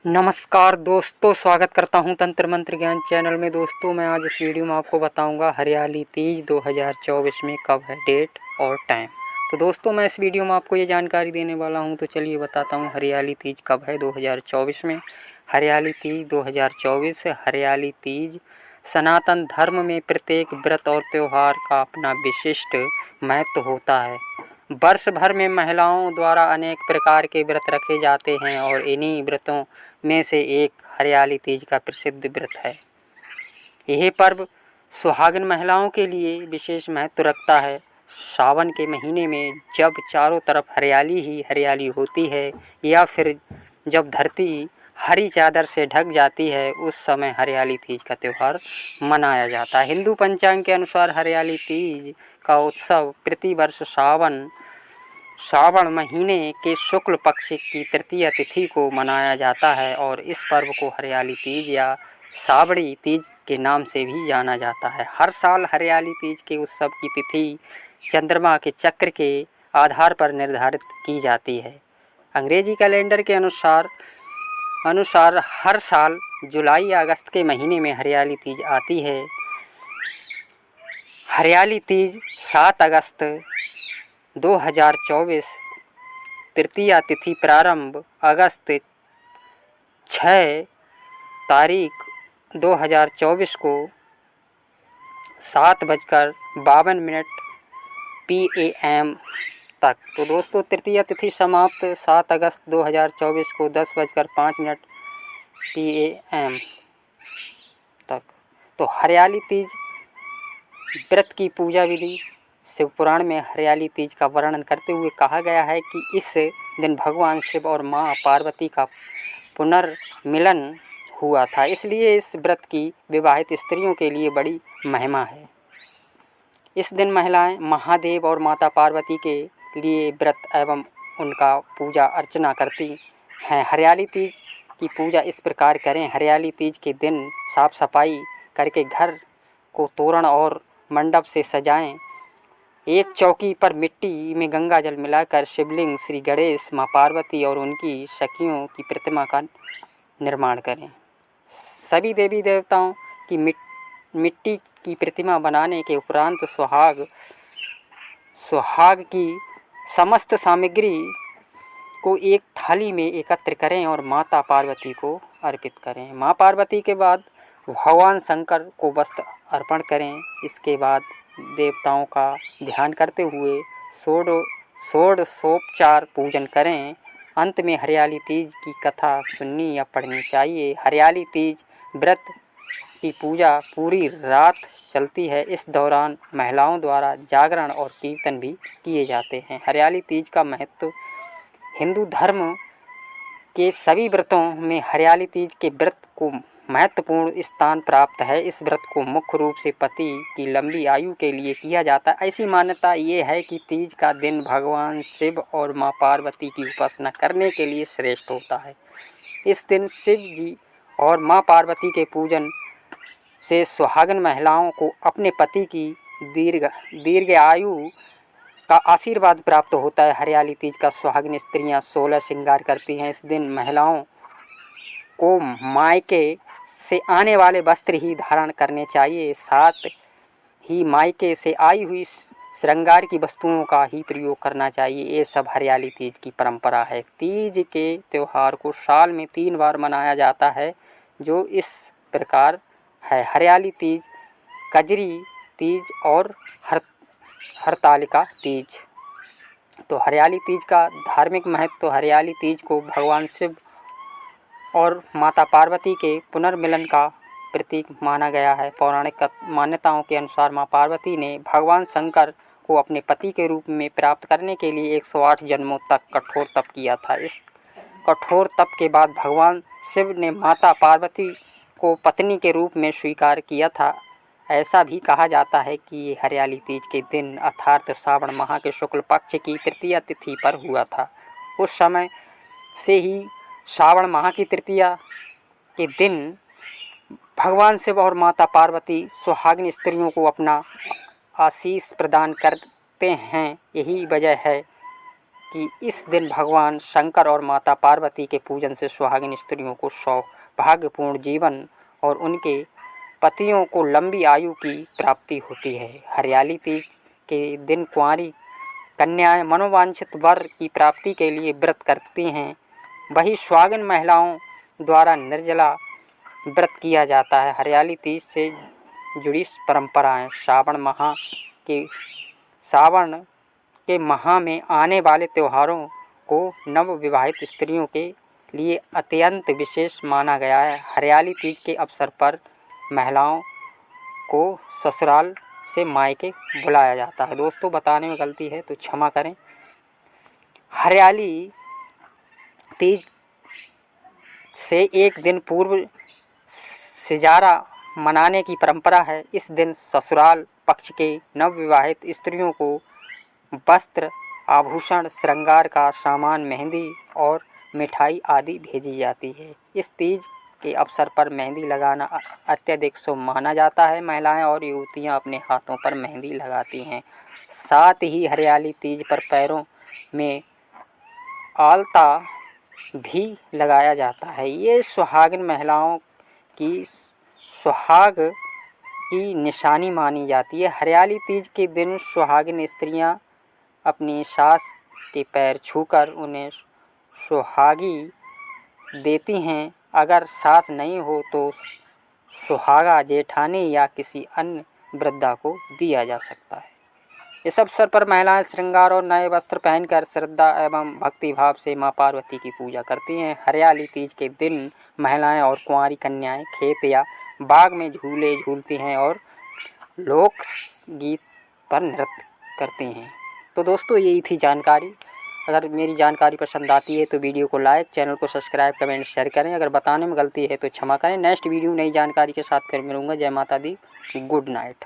नमस्कार दोस्तों, स्वागत करता हूं तंत्र मंत्र ज्ञान चैनल में। दोस्तों मैं आज इस वीडियो में आपको बताऊंगा हरियाली तीज 2024 में कब है, डेट और टाइम। तो दोस्तों मैं इस वीडियो में आपको ये जानकारी देने वाला हूं, तो चलिए बताता हूं हरियाली तीज कब है 2024 में। हरियाली तीज 2024। हरियाली तीज सनातन धर्म में प्रत्येक व्रत और त्यौहार का अपना विशिष्ट महत्व होता है। वर्ष भर में महिलाओं द्वारा अनेक प्रकार के व्रत रखे जाते हैं और इन्हीं व्रतों में से एक हरियाली तीज का प्रसिद्ध व्रत है। यह पर्व सुहागिन महिलाओं के लिए विशेष महत्व रखता है। सावन के महीने में जब चारों तरफ हरियाली ही हरियाली होती है या फिर जब धरती हरी चादर से ढक जाती है, उस समय हरियाली तीज का त्यौहार मनाया जाता है। हिंदू पंचांग के अनुसार हरियाली तीज का उत्सव प्रतिवर्ष श्रावण महीने के शुक्ल पक्ष की तृतीय तिथि को मनाया जाता है और इस पर्व को हरियाली तीज या सावड़ी तीज के नाम से भी जाना जाता है। हर साल हरियाली तीज के उत्सव की तिथि चंद्रमा के चक्र के आधार पर निर्धारित की जाती है। अंग्रेजी कैलेंडर के अनुसार हर साल जुलाई या अगस्त के महीने में हरियाली तीज आती है। हरियाली तीज 7 अगस्त 2024, तृतीया तिथि प्रारंभ अगस्त 6 तारीख 2024 को 7:52 PM तक। तो दोस्तों तृतीया तिथि समाप्त 7 अगस्त 2024 को 10:05 PM तक। तो हरियाली तीज व्रत की पूजा विधि। शिवपुराण में हरियाली तीज का वर्णन करते हुए कहा गया है कि इस दिन भगवान शिव और माँ पार्वती का पुनर्मिलन हुआ था, इसलिए इस व्रत की विवाहित स्त्रियों के लिए बड़ी महिमा है। इस दिन महिलाएं महादेव और माता पार्वती के लिए व्रत एवं उनका पूजा अर्चना करती हैं। हरियाली तीज की पूजा इस प्रकार करें। हरियाली तीज के दिन साफ सफाई करके घर को तोरण और मंडप से सजाएं। एक चौकी पर मिट्टी में गंगा जल मिलाकर शिवलिंग, श्री गणेश, माँ पार्वती और उनकी सखियों की प्रतिमा का निर्माण करें। सभी देवी देवताओं की मिट्टी की प्रतिमा बनाने के उपरांत सुहाग की समस्त सामग्री को एक थाली में एकत्र करें और माता पार्वती को अर्पित करें। माँ पार्वती के बाद भगवान शंकर को वस्त्र अर्पण करें। इसके बाद देवताओं का ध्यान करते हुए षोडशोपचार पूजन करें। अंत में हरियाली तीज की कथा सुननी या पढ़नी चाहिए। हरियाली तीज व्रत की पूजा पूरी रात चलती है। इस दौरान महिलाओं द्वारा जागरण और कीर्तन भी किए जाते हैं। हरियाली तीज का महत्व। हिंदू धर्म के सभी व्रतों में हरियाली तीज के व्रत को महत्वपूर्ण स्थान प्राप्त है। इस व्रत को मुख्य रूप से पति की लंबी आयु के लिए किया जाता है। ऐसी मान्यता ये है कि तीज का दिन भगवान शिव और माँ पार्वती की उपासना करने के लिए श्रेष्ठ होता है। इस दिन शिव जी और माँ पार्वती के पूजन से सुहागिन महिलाओं को अपने पति की दीर्घ आयु का आशीर्वाद प्राप्त होता है। हरियाली तीज का सुहागिन स्त्रियां 16 श्रृंगार करती हैं। इस दिन महिलाओं को मायके से आने वाले वस्त्र ही धारण करने चाहिए, साथ ही मायके से आई हुई श्रृंगार की वस्तुओं का ही प्रयोग करना चाहिए। ये सब हरियाली तीज की परंपरा है। तीज के त्यौहार को साल में 3 बार मनाया जाता है, जो इस प्रकार है। हरियाली तीज, कजरी तीज और हरतालिका तीज। तो हरियाली तीज का धार्मिक महत्व। हरियाली तीज को भगवान शिव और माता पार्वती के पुनर्मिलन का प्रतीक माना गया है। पौराणिक मान्यताओं के अनुसार माँ पार्वती ने भगवान शंकर को अपने पति के रूप में प्राप्त करने के लिए 108 जन्मों तक कठोर तप किया था। इस कठोर तप के बाद भगवान शिव ने माता पार्वती को पत्नी के रूप में स्वीकार किया था। ऐसा भी कहा जाता है कि ये हरियाली तीज के दिन अर्थात श्रावण माह के शुक्ल पक्ष की तृतीया तिथि पर हुआ था। उस समय से ही श्रावण माह की तृतीया के दिन भगवान शिव और माता पार्वती सुहागिन स्त्रियों को अपना आशीष प्रदान करते हैं। यही वजह है कि इस दिन भगवान शंकर और माता पार्वती के पूजन से सुहागिन स्त्रियों को सौभाग्यपूर्ण जीवन और उनके पतियों को लंबी आयु की प्राप्ति होती है। हरियाली तीज के दिन कुंवारी कन्याएं मनोवांछित वर की प्राप्ति के लिए व्रत करती हैं। वही सुहागिन महिलाओं द्वारा निर्जला व्रत किया जाता है। हरियाली तीज से जुड़ी परंपराएं सावन के माह में आने वाले त्योहारों को नव विवाहित स्त्रियों के लिए अत्यंत विशेष माना गया है। हरियाली तीज के अवसर पर महिलाओं को ससुराल से मायके बुलाया जाता है। दोस्तों बताने में गलती है तो क्षमा करें। हरियाली तीज से एक दिन पूर्व सिजारा मनाने की परंपरा है। इस दिन ससुराल पक्ष के नवविवाहित स्त्रियों को वस्त्र, आभूषण, श्रृंगार का सामान, मेहंदी और मिठाई आदि भेजी जाती है। इस तीज के अवसर पर मेहंदी लगाना अत्यधिक शुभ माना जाता है। महिलाएं और युवतियां अपने हाथों पर मेहंदी लगाती हैं। साथ ही हरियाली तीज पर पैरों में आलता भी लगाया जाता है। ये सुहागिन महिलाओं की सुहाग की निशानी मानी जाती है। हरियाली तीज के दिन सुहागिन स्त्रियां अपनी सास के पैर छूकर उन्हें सुहागी देती हैं। अगर सास नहीं हो तो सुहागा जेठानी या किसी अन्य वृद्धा को दिया जा सकता है। इस अवसर पर महिलाएं श्रृंगार और नए वस्त्र पहनकर श्रद्धा एवं भक्ति भाव से मां पार्वती की पूजा करती हैं। हरियाली तीज के दिन महिलाएं और कुंवारी कन्याएं खेत या बाग में झूले झूलती हैं और लोक गीत पर नृत्य करती हैं। तो दोस्तों यही थी जानकारी। अगर मेरी जानकारी पसंद आती है तो वीडियो को लाइक, चैनल को सब्सक्राइब, कमेंट, शेयर करें। अगर बताने में गलती है तो क्षमा करें। नेक्स्ट वीडियो नई जानकारी के साथ फिर मिलूंगा। जय माता दी, गुड नाइट।